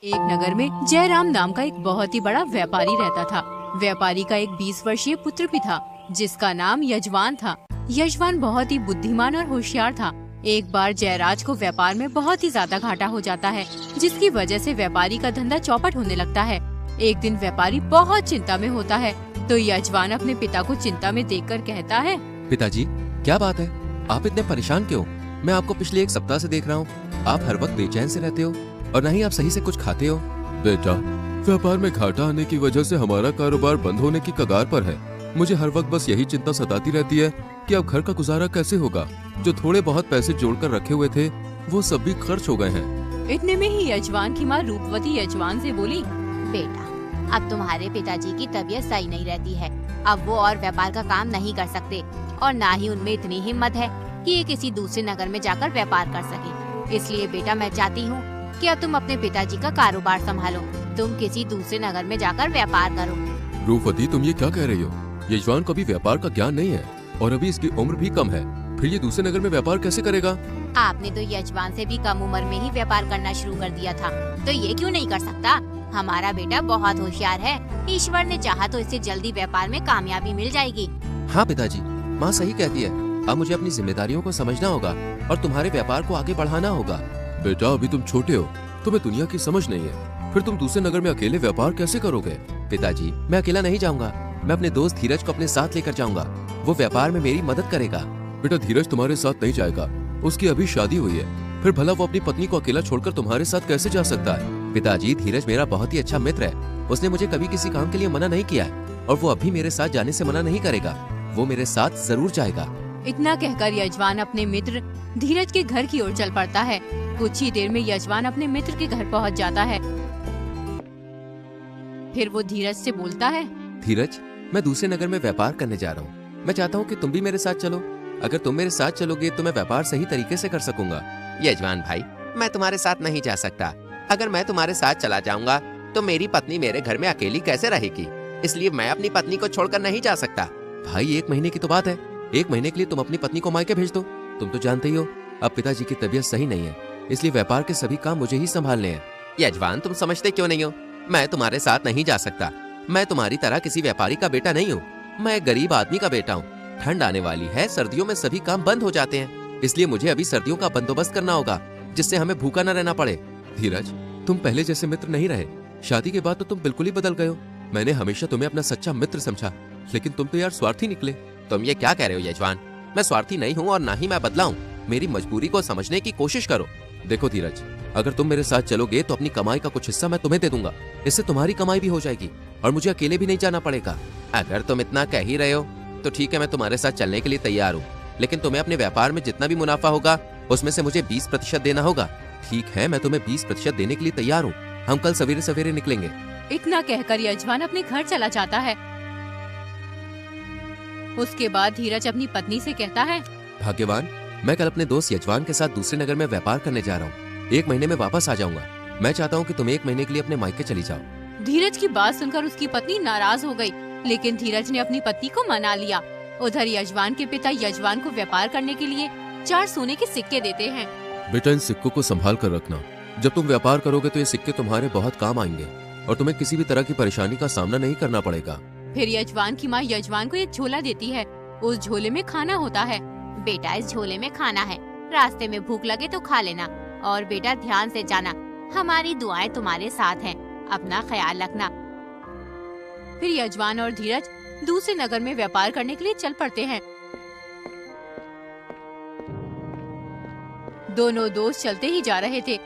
एक नगर में जयराम नाम का एक बहुत ही बड़ा व्यापारी रहता था। व्यापारी का एक 20 वर्षीय पुत्र भी था जिसका नाम यजवान था। यजवान बहुत ही बुद्धिमान और होशियार था। एक बार जयराज को व्यापार में बहुत ही ज्यादा घाटा हो जाता है, जिसकी वजह से व्यापारी का धंधा चौपट होने लगता है। एक दिन व्यापारी बहुत चिंता में होता है तो यजवान अपने पिता को चिंता में देखकर कहता है, पिताजी क्या बात है, आप इतने परेशान क्यों? मैं आपको पिछले एक सप्ताह से देख रहा हूँ, आप हर वक्त बेचैन से रहते हो और न ही आप सही से कुछ खाते हो। बेटा, व्यापार में घाटा आने की वजह से हमारा कारोबार बंद होने की कगार पर है। मुझे हर वक्त बस यही चिंता सताती रहती है कि अब घर का गुजारा कैसे होगा। जो थोड़े बहुत पैसे जोड़कर रखे हुए थे वो सब भी खर्च हो गए हैं। इतने में ही यजवान की माँ रूपवती यजवान से बोली, बेटा, अब तुम्हारे पिताजी की तबीयत सही नहीं रहती है। अब वो और व्यापार का काम नहीं कर सकते और ना ही उनमें इतनी हिम्मत है कि ये किसी दूसरे नगर में जाकर व्यापार कर सके। इसलिए बेटा, मैं चाहती हूँ कि अब तुम अपने पिताजी का कारोबार संभालो। तुम किसी दूसरे नगर में जाकर व्यापार करो। रूपवती, तुम ये क्या कह रही हो? यजवान को भी व्यापार का ज्ञान नहीं है और अभी इसकी उम्र भी कम है, फिर ये दूसरे नगर में व्यापार कैसे करेगा? आपने तो यजवान से भी कम उम्र में ही व्यापार करना शुरू कर दिया था, तो ये क्यों नहीं कर सकता? हमारा बेटा बहुत होशियार है, ईश्वर ने चाहा तो इसे जल्दी व्यापार में कामयाबी मिल जाएगी। हाँ पिताजी, माँ सही कहती है। अब मुझे अपनी जिम्मेदारियों को समझना होगा और तुम्हारे व्यापार को आगे बढ़ाना होगा। बेटा, अभी तुम छोटे हो, तुम्हें दुनिया की समझ नहीं है, फिर तुम दूसरे नगर में अकेले व्यापार कैसे करोगे? पिताजी, मैं अकेला नहीं जाऊंगा, मैं अपने दोस्त धीरज को अपने साथ लेकर जाऊंगा। वो व्यापार में मेरी मदद करेगा। बेटा, धीरज तुम्हारे साथ नहीं जाएगा, उसकी अभी शादी हुई है, फिर भला वो अपनी पत्नी को अकेला छोड़कर तुम्हारे साथ कैसे जा सकता है? पिताजी, धीरज मेरा बहुत ही अच्छा मित्र है। उसने मुझे कभी किसी काम के लिए मना नहीं किया है और वो अभी मेरे साथ जाने से मना नहीं करेगा। वो मेरे साथ जरूर जाएगा। इतना कहकर यजवान अपने मित्र धीरज के घर की ओर चल पड़ता है। कुछ ही देर में यजवान अपने मित्र के घर पहुंच जाता है। फिर वो धीरज से बोलता है, धीरज, मैं दूसरे नगर में व्यापार करने जा रहा हूँ। मैं चाहता हूँ कि तुम भी मेरे साथ चलो। अगर तुम मेरे साथ चलोगे तो मैं व्यापार सही तरीके से कर सकूंगा। यजमान भाई, मैं तुम्हारे साथ नहीं जा सकता। अगर मैं तुम्हारे साथ चला जाऊंगा तो मेरी पत्नी मेरे घर में अकेली कैसे रहेगी? इसलिए मैं अपनी पत्नी को छोड़कर नहीं जा सकता। भाई, 1 महीने की तो बात है। 1 महीने के लिए तुम अपनी पत्नी को मायके भेज दो। तुम तो जानते ही हो अब पिताजी की तबीयत सही नहीं है, इसलिए व्यापार के सभी काम मुझे ही संभालने हैं। यजमान, तुम समझते क्यों नहीं हो? मैं तुम्हारे साथ नहीं जा सकता। मैं तुम्हारी तरह किसी व्यापारी का बेटा नहीं हूँ। मैं एक गरीब आदमी का बेटा हूँ। ठंड आने वाली है, सर्दियों में सभी काम बंद हो जाते हैं, इसलिए मुझे अभी सर्दियों का बंदोबस्त करना होगा जिससे हमें भूखा न रहना पड़े। धीरज, तुम पहले जैसे मित्र नहीं रहे। शादी के बाद तो तुम बिल्कुल ही बदल गए हो। मैंने हमेशा तुम्हें अपना सच्चा मित्र समझा, लेकिन तुम तो यार स्वार्थी निकले। तुम ये क्या कह रहे हो यजमान? मैं स्वार्थी नहीं हूँ और ना ही मैं बदला हूँ। मेरी मजबूरी को समझने की कोशिश करो। देखो धीरज, अगर तुम मेरे साथ चलोगे तो अपनी कमाई का कुछ हिस्सा मैं तुम्हें दे दूंगा। इससे तुम्हारी कमाई भी हो जाएगी और मुझे अकेले भी नहीं जाना पड़ेगा। अगर तुम इतना कह ही रहे हो तो ठीक है, मैं तुम्हारे साथ चलने के लिए तैयार हूँ, लेकिन तुम्हें अपने व्यापार में जितना भी मुनाफा होगा उसमें से मुझे 20% देना होगा। ठीक है, मैं तुम्हें 20% देने के लिए तैयार हूँ। हम कल सवेरे सवेरे निकलेंगे। इतना कहकर यजमान अपने घर चला जाता है। उसके बाद धीरज अपनी पत्नी से कहता है, भाग्यवान, मैं कल अपने दोस्त यजवान के साथ दूसरे नगर में व्यापार करने जा रहा हूँ। 1 महीने में वापस आ जाऊंगा। मैं चाहता हूँ कि तुम 1 महीने के लिए अपने मायके चली जाओ। धीरज की बात सुनकर उसकी पत्नी नाराज हो गई, लेकिन धीरज ने अपनी पत्नी को मना लिया। उधर यजवान के पिता यजवान को व्यापार करने के लिए 4 सोने के सिक्के देते हैं। बेटा, इन सिक्कों को संभाल कर रखना। जब तुम व्यापार करोगे तो ये सिक्के तुम्हारे बहुत काम आएंगे और तुम्हें किसी भी तरह की परेशानी का सामना नहीं करना पड़ेगा। फिर यजवान की माँ यजवान को एक झोला देती है। उस झोले में खाना होता है। बेटा, इस झोले में खाना है, रास्ते में भूख लगे तो खा लेना। और बेटा, ध्यान से जाना, हमारी दुआएं तुम्हारे साथ हैं। अपना ख्याल रखना। फिर यजवान और धीरज दूसरे नगर में व्यापार करने के लिए चल पड़ते हैं। दोनों दोस्त चलते ही जा रहे थे।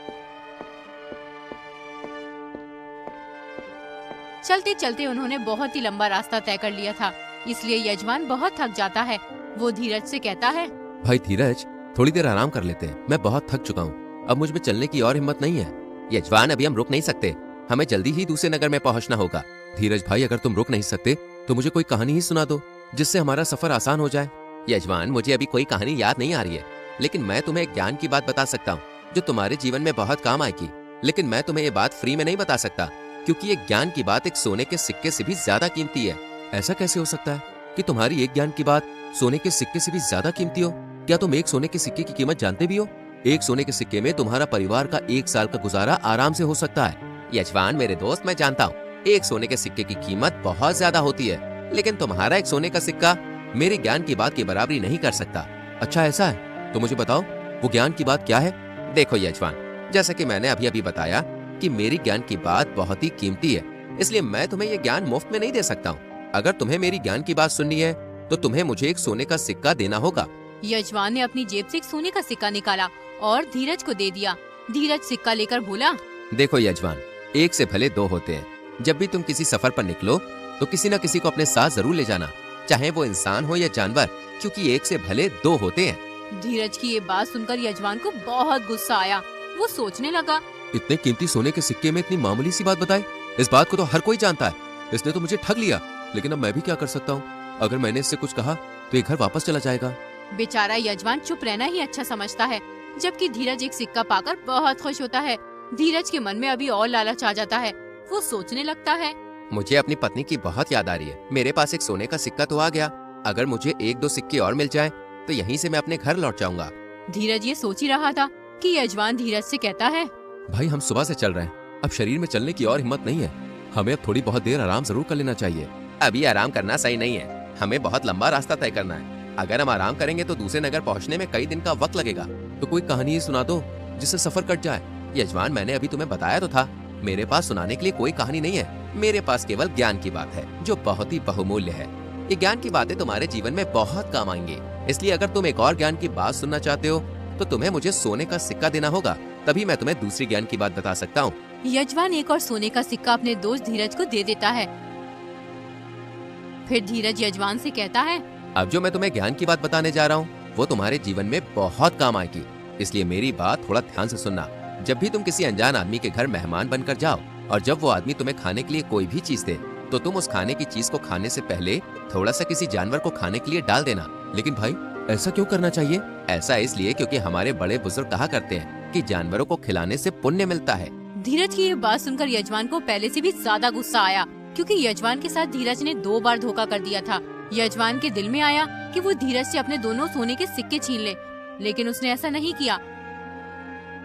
चलते चलते उन्होंने बहुत ही लंबा रास्ता तय कर लिया था, इसलिए यजमान बहुत थक जाता है। वो धीरज से कहता है, भाई धीरज, थोड़ी देर आराम कर लेते हैं। मैं बहुत थक चुका हूँ, अब मुझ में चलने की और हिम्मत नहीं है। यजमान, अभी हम रुक नहीं सकते, हमें जल्दी ही दूसरे नगर में पहुँचना होगा। धीरज भाई, अगर तुम रुक नहीं सकते तो मुझे कोई कहानी ही सुना दो जिससे हमारा सफर आसान हो जाए। यजमान, मुझे अभी कोई कहानी याद नहीं आ रही है, लेकिन मैं तुम्हें एक ज्ञान की बात बता सकता हूँ जो तुम्हारे जीवन में बहुत काम आएगी। लेकिन मैं तुम्हें ये बात फ्री में नहीं बता सकता, क्योंकि ये ज्ञान की बात एक सोने के सिक्के से भी ज्यादा कीमती है। ऐसा कैसे हो सकता है कि तुम्हारी एक ज्ञान की बात सोने के सिक्के से भी ज्यादा कीमती हो? क्या तुम एक सोने के सिक्के की कीमत जानते भी हो? एक सोने के सिक्के में तुम्हारा परिवार का 1 साल का गुजारा आराम से हो सकता है। यजमान मेरे दोस्त, मैं जानता हूँ एक सोने के सिक्के की कीमत बहुत ज्यादा होती है, लेकिन तुम्हारा एक सोने का सिक्का मेरे ज्ञान की बात की बराबरी नहीं कर सकता। अच्छा ऐसा है, तो मुझे बताओ वो ज्ञान की बात क्या है? देखो यजमान, जैसा कि मैंने अभी अभी बताया कि मेरी ज्ञान की बात बहुत ही कीमती है, इसलिए मैं तुम्हें ये ज्ञान मुफ्त में नहीं दे सकता हूँ। अगर तुम्हें मेरी ज्ञान की बात सुननी है तो तुम्हें मुझे एक सोने का सिक्का देना होगा। यजमान ने अपनी जेब से एक सोने का सिक्का निकाला और धीरज को दे दिया। धीरज सिक्का लेकर बोला, देखो यजमान, एक से भले दो होते हैं। जब भी तुम किसी सफर पर निकलो तो किसी न किसी को अपने साथ जरूर ले जाना, चाहे वो इंसान हो या जानवर, क्योंकि एक से भले दो होते हैं। धीरज की ये बात सुनकर यजमान को बहुत गुस्सा आया। वो सोचने लगा, इतने कीमती सोने के सिक्के में इतनी मामूली सी बात बताई? इस बात को तो हर कोई जानता है। इसने तो मुझे ठग लिया, लेकिन अब मैं भी क्या कर सकता हूँ? अगर मैंने इससे कुछ कहा तो ये घर वापस चला जाएगा। बेचारा यजमान चुप रहना ही अच्छा समझता है, जबकि धीरज एक सिक्का पाकर बहुत खुश होता है। धीरज के मन में अभी और लालच आ जाता है। वो सोचने लगता है, मुझे अपनी पत्नी की बहुत याद आ रही है। मेरे पास एक सोने का सिक्का तो आ गया, अगर मुझे एक दो सिक्के और मिल जाएं, तो यहीं से मैं अपने घर लौट जाऊंगा। धीरज ये सोच ही रहा था कि यजमान धीरज से कहता है, भाई हम सुबह से चल रहे हैं, अब शरीर में चलने की और हिम्मत नहीं है। हमें अब थोड़ी बहुत देर आराम जरूर कर लेना चाहिए। अभी आराम करना सही नहीं है, हमें बहुत लंबा रास्ता तय करना है। अगर हम आराम करेंगे तो दूसरे नगर पहुंचने में कई दिन का वक्त लगेगा। तो कोई कहानी ही सुना दो जिससे सफर कट जाए। यजमान, मैंने अभी तुम्हें बताया तो था, मेरे पास सुनाने के लिए कोई कहानी नहीं है। मेरे पास केवल ज्ञान की बात है जो बहुत ही बहुमूल्य है। ये ज्ञान की बातें तुम्हारे जीवन में बहुत काम आएंगी, इसलिए अगर तुम एक और ज्ञान की बात सुनना चाहते हो तो तुम्हें मुझे सोने का सिक्का देना होगा, तभी मैं तुम्हें दूसरी ज्ञान की बात बता सकता हूँ। यजमान एक और सोने का सिक्का अपने दोस्त धीरज को दे देता है। फिर धीरज यजमान से कहता है, अब जो मैं तुम्हें ज्ञान की बात बताने जा रहा हूँ वो तुम्हारे जीवन में बहुत काम आएगी, इसलिए मेरी बात थोड़ा ध्यान से सुनना। जब भी तुम किसी अनजान आदमी के घर मेहमान बनकर जाओ और जब वो आदमी तुम्हें खाने के लिए कोई भी चीज दे, तो तुम उस खाने की चीज को खाने से पहले थोड़ा सा किसी जानवर को खाने के लिए डाल देना। लेकिन भाई ऐसा क्यों करना चाहिए? ऐसा इसलिए क्योंकि हमारे बड़े बुजुर्ग कहा करते हैं कि जानवरों को खिलाने से पुण्य मिलता है। धीरज की ये बात सुनकर यजमान को पहले से भी ज्यादा गुस्सा आया, क्योंकि यजमान के साथ धीरज ने 2 बार धोखा कर दिया था। यजमान के दिल में आया कि वो धीरज से अपने दोनों सोने के सिक्के छीन ले, लेकिन उसने ऐसा नहीं किया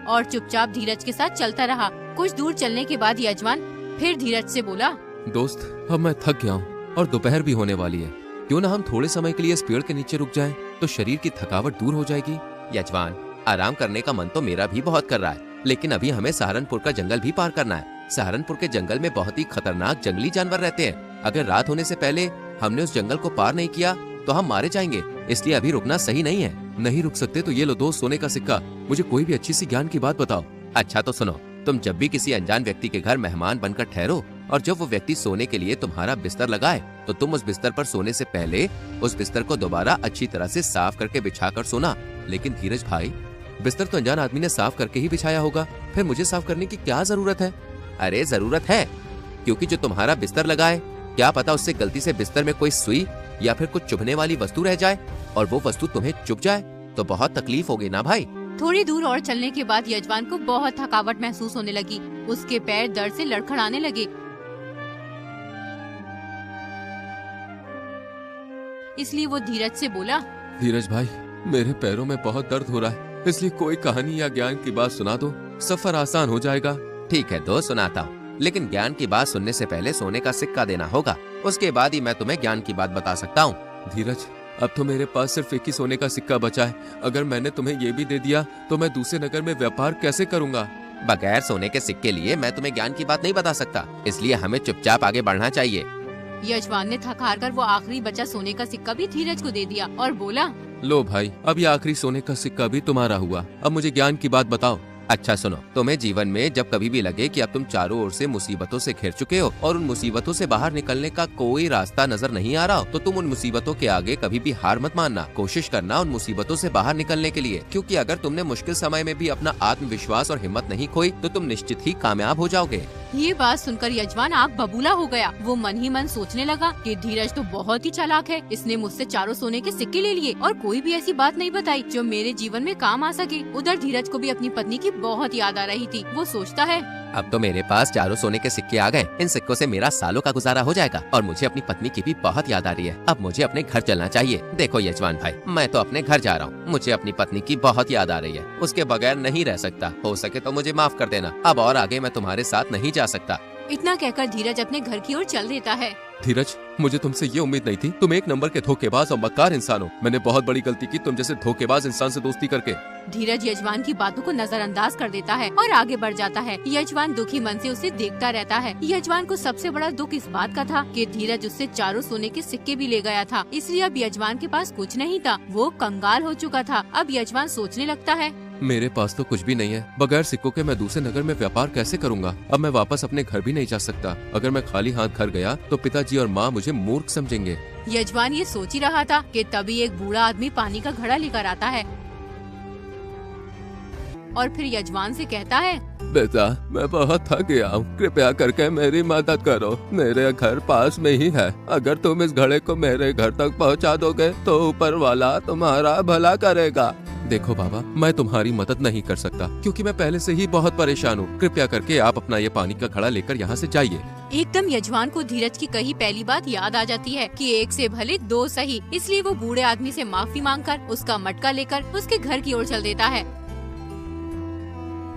और चुपचाप धीरज के साथ चलता रहा। कुछ दूर चलने के बाद यजमान फिर धीरज से बोला, दोस्त अब मैं थक गया हूँ और दोपहर भी होने वाली है। क्यों ना हम थोड़े समय के लिए इस पेड़ के नीचे रुक जाएं, तो शरीर की थकावट दूर हो जाएगी। यजमान, आराम करने का मन तो मेरा भी बहुत कर रहा है, लेकिन अभी हमें सहारनपुर का जंगल भी पार करना है। सहारनपुर के जंगल में बहुत ही खतरनाक जंगली जानवर रहते हैं। अगर रात होने से पहले हमने उस जंगल को पार नहीं किया तो हम मारे जाएंगे, इसलिए अभी रुकना सही नहीं है। नहीं रुक सकते तो ये लो दोस्त सोने का सिक्का, मुझे कोई भी अच्छी सी ज्ञान की बात बताओ। अच्छा तो सुनो, तुम जब भी किसी अनजान व्यक्ति के घर मेहमान बनकर ठहरो और जब वो व्यक्ति सोने के लिए तुम्हारा बिस्तर लगाए, तो तुम उस बिस्तर पर सोने से पहले उस बिस्तर को दोबारा अच्छी तरह से साफ करके बिछाकर सोना। लेकिन धीरज भाई, बिस्तर तो अनजान आदमी ने साफ करके ही बिछाया होगा, फिर मुझे साफ करने की क्या जरूरत है? अरे जरूरत है, क्योंकि जो तुम्हारा बिस्तर लगाए, क्या पता उससे गलती से बिस्तर में कोई सुई या फिर कुछ चुभने वाली वस्तु रह जाए और वो वस्तु तुम्हें चुभ जाए तो बहुत तकलीफ होगी ना भाई। थोड़ी दूर और चलने के बाद यजमान को बहुत थकावट महसूस होने लगी। उसके पैर दर्द से लड़खड़ाने लगे। इसलिए वो धीरज से बोला, धीरज भाई, मेरे पैरों में बहुत दर्द हो रहा है, इसलिए कोई कहानी या ज्ञान की बात सुना दो, सफर आसान हो जाएगा। ठीक है दोस्त, सुनाता हूँ, लेकिन ज्ञान की बात सुनने से पहले सोने का सिक्का देना होगा, उसके बाद ही मैं तुम्हें ज्ञान की बात बता सकता हूँ। धीरज, अब तो मेरे पास सिर्फ एक ही सोने का सिक्का बचा है। अगर मैंने तुम्हें ये भी दे दिया तो मैं दूसरे नगर में व्यापार कैसे करूँगा? बगैर सोने के सिक्के लिए मैं तुम्हें ज्ञान की बात नहीं बता सकता, इसलिए हमें चुपचाप आगे बढ़ना चाहिए। यजमान ने थक हार कर वो आखिरी बचा सोने का सिक्का भी धीरज को दे दिया और बोला, लो भाई, अब ये आखिरी सोने का सिक्का भी तुम्हारा हुआ। अब मुझे ज्ञान की बात बताओ। अच्छा सुनो, तुम्हें जीवन में जब कभी भी लगे कि अब तुम चारों ओर से मुसीबतों से घिर चुके हो और उन मुसीबतों से बाहर निकलने का कोई रास्ता नजर नहीं आ रहा हो, तो तुम उन मुसीबतों के आगे कभी भी हार मत मानना। कोशिश करना उन मुसीबतों से बाहर निकलने के लिए, क्योंकि अगर तुमने मुश्किल समय में भी अपना आत्मविश्वास और हिम्मत नहीं खोई तो तुम निश्चित ही कामयाब हो जाओगे। ये बात सुनकर यजमान आग बबूला हो गया। वो मन ही मन सोचने लगा कि धीरज तो बहुत ही चालाक है, इसने मुझसे चारों सोने के सिक्के ले लिए और कोई भी ऐसी बात नहीं बताई जो मेरे जीवन में काम आ सके। उधर धीरज को भी अपनी पत्नी की बहुत याद आ रही थी। वो सोचता है, अब तो मेरे पास चारों सोने के सिक्के आ गए। इन सिक्कों से मेरा सालों का गुजारा हो जाएगा और मुझे अपनी पत्नी की भी बहुत याद आ रही है। अब मुझे अपने घर चलना चाहिए। देखो यजमान भाई, मैं तो अपने घर जा रहा हूँ। मुझे अपनी पत्नी की बहुत याद आ रही है। उसके बगैर नहीं रह सकता। हो सके तो मुझे माफ कर देना। अब और आगे मैं तुम्हारे साथ नहीं जा सकता। इतना कहकर धीरज अपने घर की ओर चल देता है। धीरज, मुझे तुमसे ये उम्मीद नहीं थी। तुम एक नंबर के धोखेबाज और मक्कार इंसान हो। मैंने बहुत बड़ी गलती की तुम जैसे धोखेबाज इंसान से दोस्ती करके। धीरज यजमान की बातों को नजरअंदाज कर देता है और आगे बढ़ जाता है। यजमान दुखी मन से उसे देखता रहता है। यजमान को सबसे बड़ा दुख इस बात का था कि धीरज उससे चारों सोने के सिक्के भी ले गया था। इसलिए अब यजमान के पास कुछ नहीं था। वो कंगाल हो चुका था। अब यजमान सोचने लगता है, मेरे पास तो कुछ भी नहीं है। बगैर सिक्कों के मैं दूसरे नगर में व्यापार कैसे करूंगा? अब मैं वापस अपने घर भी नहीं जा सकता। अगर मैं खाली हाथ घर गया तो पिताजी और माँ मुझे मूर्ख समझेंगे। यजमान ये सोच ही रहा था कि तभी एक बूढ़ा आदमी पानी का घड़ा लेकर आता है और फिर यजमान से कहता है, बेटा, मैं बहुत थक गया हूँ। कृपया करके मेरी मदद करो। मेरे घर पास में ही है। अगर तुम इस घड़े को मेरे घर तक पहुँचा दोगे तो ऊपर वाला तुम्हारा भला करेगा। देखो बाबा, मैं तुम्हारी मदद नहीं कर सकता क्योंकि मैं पहले से ही बहुत परेशान हूँ। कृपया करके आप अपना ये पानी का घड़ा लेकर यहाँ से जाइए। एकदम यजमान को धीरज की कही पहली बात याद आ जाती है कि एक से भले दो सही। इसलिए वो बूढ़े आदमी से माफी मांगकर उसका मटका लेकर उसके घर की ओर चल देता है।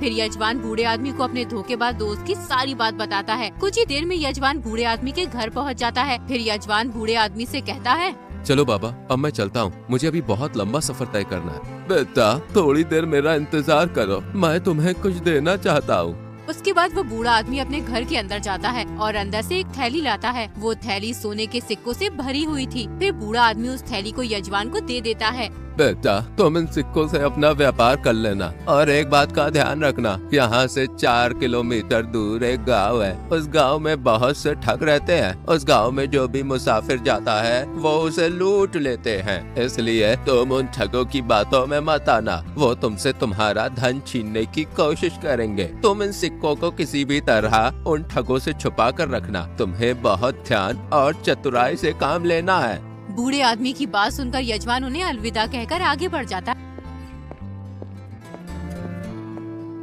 फिर यजमान बूढ़े आदमी को अपने धोखेबाज दोस्त की सारी बात बताता है। कुछ ही देर में यजमान बूढ़े आदमी के घर पहुंच जाता है। फिर यजमान बूढ़े आदमी से कहता है, चलो बाबा, अब मैं चलता हूँ। मुझे अभी बहुत लंबा सफर तय करना है। बेटा, थोड़ी देर मेरा इंतजार करो। मैं तुम्हें कुछ देना चाहता हूँ। उसके बाद वो बूढ़ा आदमी अपने घर के अंदर जाता है और अंदर से एक थैली लाता है। वो थैली सोने के सिक्कों से भरी हुई थी। फिर बूढ़ा आदमी उस थैली को यजमान को दे देता है। बेटा, तुम इन सिक्कों से अपना व्यापार कर लेना और एक बात का ध्यान रखना, यहाँ से 4 किलोमीटर दूर एक गांव है। उस गांव में बहुत से ठग रहते हैं। उस गांव में जो भी मुसाफिर जाता है वो उसे लूट लेते हैं। इसलिए तुम उन ठगों की बातों में मत आना। वो तुमसे तुम्हारा धन छीनने की कोशिश करेंगे। तुम इन सिक्कों को किसी भी तरह उन ठगों से छुपा कर रखना। तुम्हें बहुत ध्यान और चतुराई से काम लेना है। बूढ़े आदमी की बात सुनकर यजमान उन्हें अलविदा कहकर आगे बढ़ जाता है।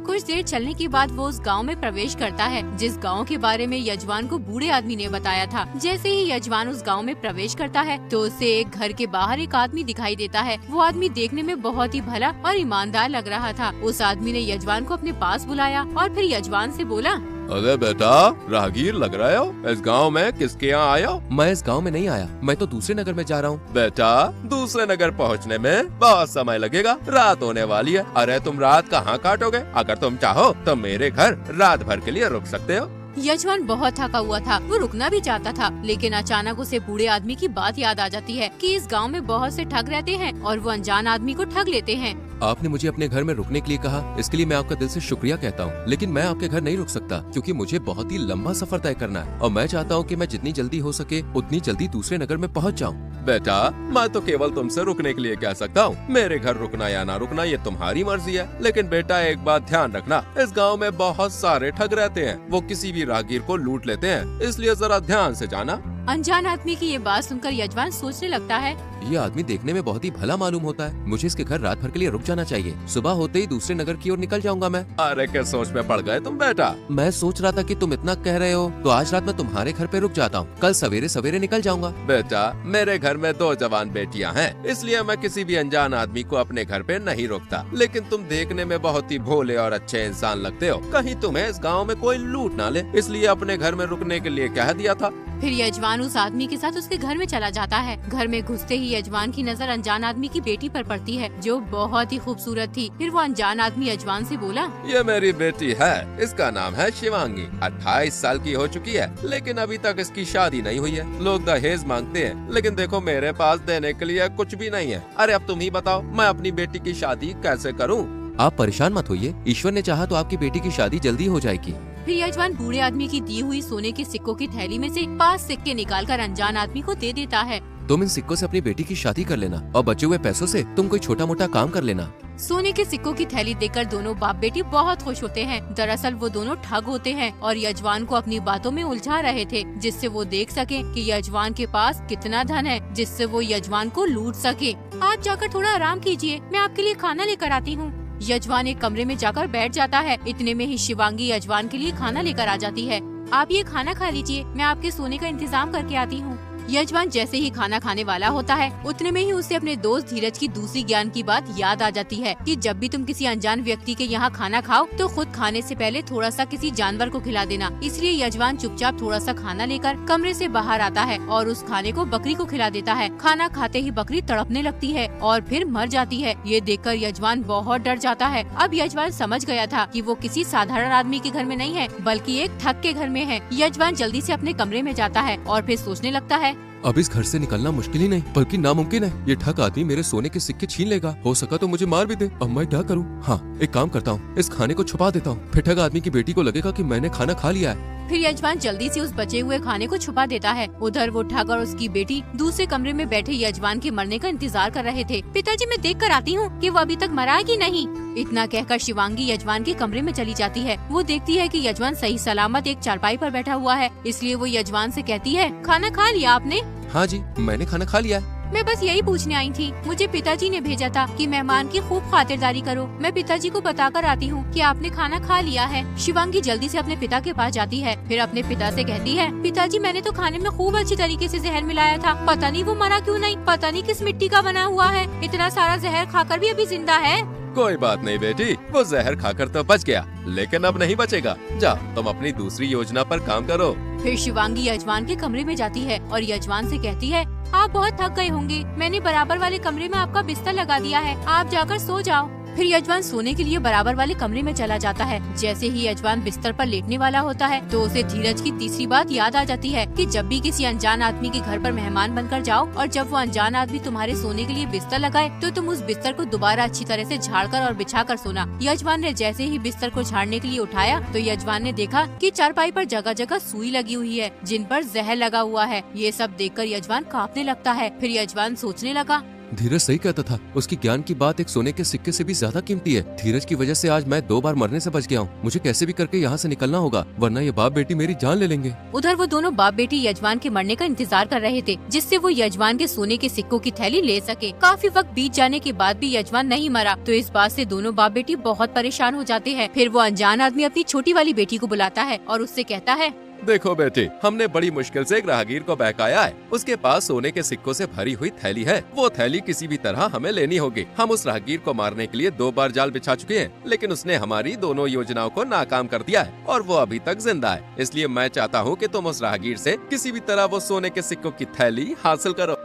कुछ देर चलने के बाद वो उस गांव में प्रवेश करता है जिस गांव के बारे में यजमान को बूढ़े आदमी ने बताया था। जैसे ही यजमान उस गांव में प्रवेश करता है तो उसे एक घर के बाहर एक आदमी दिखाई देता है। वो आदमी देखने में बहुत ही भला और ईमानदार लग रहा था। उस आदमी ने यजमान को अपने पास बुलाया और फिर यजमान से बोला, अरे बेटा, राहगीर लग रहे हो। इस गांव में किसके यहाँ आए हो? मैं इस गांव में नहीं आया, मैं तो दूसरे नगर में जा रहा हूँ। बेटा, दूसरे नगर पहुँचने में बहुत समय लगेगा। रात होने वाली है। अरे तुम रात कहाँ काटोगे? अगर तुम चाहो तो मेरे घर रात भर के लिए रुक सकते हो। यजमान बहुत थका हुआ था। वो रुकना भी चाहता था, लेकिन अचानक उसे बूढ़े आदमी की बात याद आ जाती है कि इस गांव में बहुत से ठग रहते हैं और वो अनजान आदमी को ठग लेते हैं। आपने मुझे अपने घर में रुकने के लिए कहा, इसके लिए मैं आपका दिल से शुक्रिया कहता हूँ। लेकिन मैं आपके घर नहीं रुक सकता क्योंकि मुझे बहुत ही लंबा सफर तय करना है और मैं चाहता हूँ कि मैं जितनी जल्दी हो सके उतनी जल्दी दूसरे नगर में पहुँच जाऊँ। बेटा, मैं तो केवल तुमसे रुकने के लिए कह सकता हूँ। मेरे घर रुकना या ना रुकना ये तुम्हारी मर्जी है। लेकिन बेटा, एक बात ध्यान रखना, इस गांव में बहुत सारे ठग रहते हैं। वो किसी भी राहगीर को लूट लेते हैं, इसलिए जरा ध्यान से जाना। अनजान आदमी की ये बात सुनकर यजमान सोचने लगता है, ये आदमी देखने में बहुत ही भला मालूम होता है। मुझे इसके घर रात भर के लिए रुक जाना चाहिए। सुबह होते ही दूसरे नगर की ओर निकल जाऊंगा मैं। अरे क्या सोच में पड़ गए तुम बेटा? मैं सोच रहा था कि तुम इतना कह रहे हो तो आज रात मैं तुम्हारे घर पे रुक जाता हूँ। कल सवेरे सवेरे निकल जाऊंगा। बेटा, मेरे घर में 2 जवान बेटियां हैं, इसलिए मैं किसी भी अनजान आदमी को अपने घर पे नहीं रोकता। लेकिन तुम देखने में बहुत ही भोले और अच्छे इंसान लगते हो। कहीं तुम्हें इस गाँव में कोई लूट ना ले, इसलिए अपने घर में रुकने के लिए कह दिया था। फिर यजमान उस आदमी के साथ उसके घर में चला जाता है। घर में घुसते ही यजमान की नजर अनजान आदमी की बेटी पर पड़ती है जो बहुत ही खूबसूरत थी। फिर वो अनजान आदमी यजमान से बोला, ये मेरी बेटी है, इसका नाम है शिवांगी। 28 साल की हो चुकी है, लेकिन अभी तक इसकी शादी नहीं हुई है। लोग दहेज मांगते हैं, लेकिन देखो मेरे पास देने के लिए कुछ भी नहीं है। अरे अब तुम ही बताओ, मैं अपनी बेटी की शादी कैसे करूँ? आप परेशान मत होइए, ईश्वर ने चाहा तो आपकी बेटी की शादी जल्दी हो जाएगी। फिर यजमान बूढ़े आदमी की दी हुई सोने के सिक्कों की थैली में से 5 सिक्के निकालकर अनजान आदमी को दे देता है। तुम इन सिक्कों से अपनी बेटी की शादी कर लेना और बचे हुए पैसों से तुम कोई छोटा मोटा काम कर लेना। सोने के सिक्कों की थैली देखकर दोनों बाप बेटी बहुत खुश होते हैं। दरअसल वो दोनों ठग होते हैं और यजमान को अपनी बातों में उलझा रहे थे, जिससे वो देख सके कि यजमान के पास कितना धन है, जिससे वो यजमान को लूट सके। आप जाकर थोड़ा आराम कीजिए, मैं आपके लिए खाना लेकर आती हूँ। यजमान एक कमरे में जाकर बैठ जाता है। इतने में ही शिवांगी यजमान के लिए खाना लेकर आ जाती है। आप ये खाना खा लीजिए, मैं आपके सोने का इंतजाम करके आती हूँ। यजमान जैसे ही खाना खाने वाला होता है उतने में ही उसे अपने दोस्त धीरज की दूसरी ज्ञान की बात याद आ जाती है कि जब भी तुम किसी अनजान व्यक्ति के यहाँ खाना खाओ तो खुद खाने से पहले थोड़ा सा किसी जानवर को खिला देना। इसलिए यजमान चुपचाप थोड़ा सा खाना लेकर कमरे से बाहर आता है और उस खाने को बकरी को खिला देता है। खाना खाते ही बकरी तड़पने लगती है और फिर मर जाती है। ये देखकर यजमान बहुत डर जाता है। अब यजमान समझ गया था कि वो किसी साधारण आदमी के घर में नहीं है बल्कि एक ठग के घर में है। यजमान जल्दी से अपने कमरे में जाता है और फिर सोचने लगता है, अब इस घर से निकलना मुश्किल ही नहीं बल्कि नामुमकिन है। ये ठग आदमी मेरे सोने के सिक्के छीन लेगा, हो सका तो मुझे मार भी दे। अब मैं क्या करूँ? हाँ, एक काम करता हूँ, इस खाने को छुपा देता हूँ। फिर ठग आदमी की बेटी को लगेगा कि मैंने खाना खा लिया है। फिर यजमान जल्दी से उस बचे हुए खाने को छुपा देता है। उधर वो ठग और उसकी बेटी दूसरे कमरे में बैठे यजमान के मरने का इंतजार कर रहे थे। पिताजी, मैं देख कर आती हूँ कि वो अभी तक मरा है कि नहीं। इतना कहकर शिवांगी यजमान के कमरे में चली जाती है। वो देखती है कि यजमान सही सलामत एक चारपाई पर बैठा हुआ है, इसलिए वो यजमान से कहती है, खाना खा लिया आपने? हाँ जी, मैंने खाना खा लिया है। मैं बस यही पूछने आई थी। मुझे पिताजी ने भेजा था कि मेहमान की खूब खातिरदारी करो। मैं पिताजी को बताकर आती हूँ कि आपने खाना खा लिया है। शिवांगी जल्दी से अपने पिता के पास जाती है। फिर अपने पिता से कहती है, पिताजी, मैंने तो खाने में खूब अच्छी तरीके से जहर मिलाया था, पता नहीं वो मरा क्यों नहीं, पता नहीं किस मिट्टी का बना हुआ है, इतना सारा जहर खाकर भी अभी जिंदा है। कोई बात नहीं बेटी, वो जहर खाकर तो बच गया, लेकिन अब नहीं बचेगा। जाओ, तुम अपनी दूसरी योजना पर काम करो। फिर शिवांगी यजमान के कमरे में जाती है और यजमान से कहती है, आप बहुत थक गए होंगे, मैंने बराबर वाले कमरे में आपका बिस्तर लगा दिया है, आप जाकर सो जाओ। फिर यजमान सोने के लिए बराबर वाले कमरे में चला जाता है। जैसे ही यजमान बिस्तर पर लेटने वाला होता है तो उसे धीरज की तीसरी बात याद आ जाती है कि जब भी किसी अनजान आदमी के घर पर मेहमान बनकर जाओ और जब वो अनजान आदमी तुम्हारे सोने के लिए बिस्तर लगाए तो तुम उस बिस्तर को दोबारा अच्छी तरह से झाड़कर और बिछाकर सोना। यजमान ने जैसे ही बिस्तर को झाड़ने के लिए उठाया तो यजमान ने देखा कि चारपाई पर जगह जगह सुई लगी हुई है जिन पर जहर लगा हुआ है। ये सब देखकर यजमान कांपने लगता है। फिर यजमान सोचने लगा, धीरज सही कहता था, उसकी ज्ञान की बात एक सोने के सिक्के से भी ज्यादा कीमती है। धीरज की वजह से आज मैं 2 बार मरने से बच गया हूँ। मुझे कैसे भी करके यहाँ से निकलना होगा, वरना ये बाप बेटी मेरी जान ले लेंगे। उधर वो दोनों बाप बेटी यजमान के मरने का इंतजार कर रहे थे जिससे वो यजमान के सोने के सिक्कों की थैली ले सके। काफी वक्त बीत जाने के बाद भी यजमान नहीं मरा तो इस बात से दोनों बाप बेटी बहुत परेशान हो जाते हैं। फिर वो अनजान आदमी अपनी छोटी वाली बेटी को बुलाता है और उससे कहता है, देखो बेटे, हमने बड़ी मुश्किल से एक राहगीर को बहकाया है। उसके पास सोने के सिक्कों से भरी हुई थैली है। वो थैली किसी भी तरह हमें लेनी होगी। हम उस राहगीर को मारने के लिए 2 बार जाल बिछा चुके हैं, लेकिन उसने हमारी दोनों योजनाओं को नाकाम कर दिया है और वो अभी तक जिंदा है। इसलिए मैं चाहता हूँ कि तुम उस राहगीर से किसी भी तरह वो सोने के सिक्कों की थैली हासिल करो।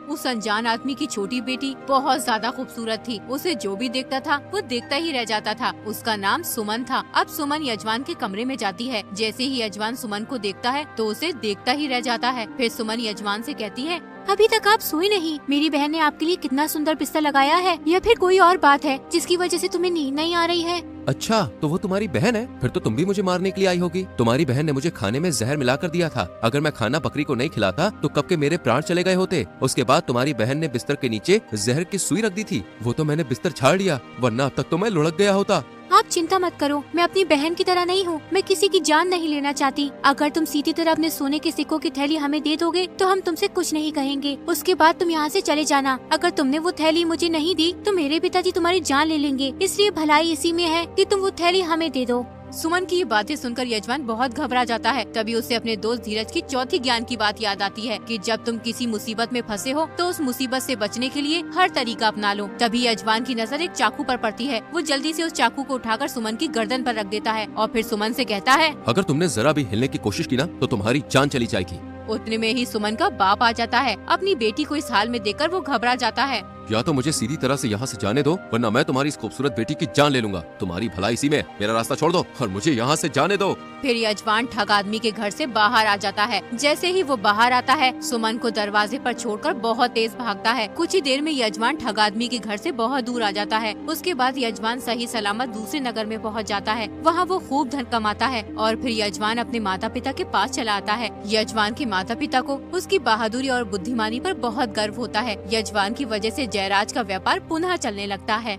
उस अनजान आदमी की छोटी बेटी बहुत ज्यादा खूबसूरत थी। उसे जो भी देखता था वो देखता ही रह जाता था। उसका नाम सुमन था। अब सुमन यजमान के कमरे में जाती है। जैसे ही यजमान सुमन को देखता है तो उसे देखता ही रह जाता है। फिर सुमन यजमान से कहती है, अभी तक आप सोई नहीं। मेरी बहन ने आपके लिए कितना सुंदर बिस्तर लगाया है, या फिर कोई और बात है जिसकी वजह से तुम्हें नींद नहीं आ रही है? अच्छा, तो वो तुम्हारी बहन है? फिर तो तुम भी मुझे मारने के लिए आई होगी। तुम्हारी बहन ने मुझे खाने में जहर मिला कर दिया था। अगर मैं खाना बकरी को नहीं खिलाता तो कब के मेरे प्राण चले गए होते। उसके बाद तुम्हारी बहन ने बिस्तर के नीचे जहर की सुई रख दी थी। वो तो मैंने बिस्तर छाड़ लिया, वरना अब तक तो मैं लुढ़क गया होता। आप चिंता मत करो, मैं अपनी बहन की तरह नहीं हूँ। मैं किसी की जान नहीं लेना चाहती। अगर तुम सीधी तरह अपने सोने के सिक्कों की थैली हमें दे दोगे तो हम तुमसे कुछ नहीं कहेंगे। उसके बाद तुम यहाँ से चले जाना। अगर तुमने वो थैली मुझे नहीं दी तो मेरे पिताजी तुम्हारी जान ले लेंगे। इसलिए भलाई इसी में है कि तुम वो थैली हमें दे दो। सुमन की ये बातें सुनकर यजमान बहुत घबरा जाता है। तभी उसे अपने दोस्त धीरज की चौथी ज्ञान की बात याद आती है कि जब तुम किसी मुसीबत में फंसे हो तो उस मुसीबत से बचने के लिए हर तरीका अपना लो। तभी यजमान की नजर एक चाकू पर पड़ती है। वो जल्दी से उस चाकू को उठाकर सुमन की गर्दन पर रख देता है और फिर सुमन से कहता है, अगर तुमने जरा भी हिलने की कोशिश की ना तो तुम्हारी जान चली जाएगी। उतने में ही सुमन का बाप आ जाता है। अपनी बेटी को इस हाल में देखकर वो घबरा जाता है। या तो मुझे सीधी तरह से यहाँ से जाने दो, वरना मैं तुम्हारी इस खूबसूरत बेटी की जान ले लूंगा। तुम्हारी भलाई इसी में, मेरा रास्ता छोड़ दो और मुझे यहाँ से जाने दो। फिर यजमान ठग आदमी के घर से बाहर आ जाता है। जैसे ही वो बाहर आता है सुमन को दरवाजे पर छोड़कर बहुत तेज भागता है। कुछ ही देर में यजमान ठग आदमी के घर से बहुत दूर आ जाता है। उसके बाद यजमान सही सलामत दूसरे नगर में पहुँच जाता है। वहाँ वो खूब धन कमाता है और फिर यजमान अपने माता पिता के पास चला आता है। यजमान के माता पिता को उसकी बहादुरी और बुद्धिमानी पर बहुत गर्व होता है। यजमान की वजह से जयराज का व्यापार पुनः चलने लगता है।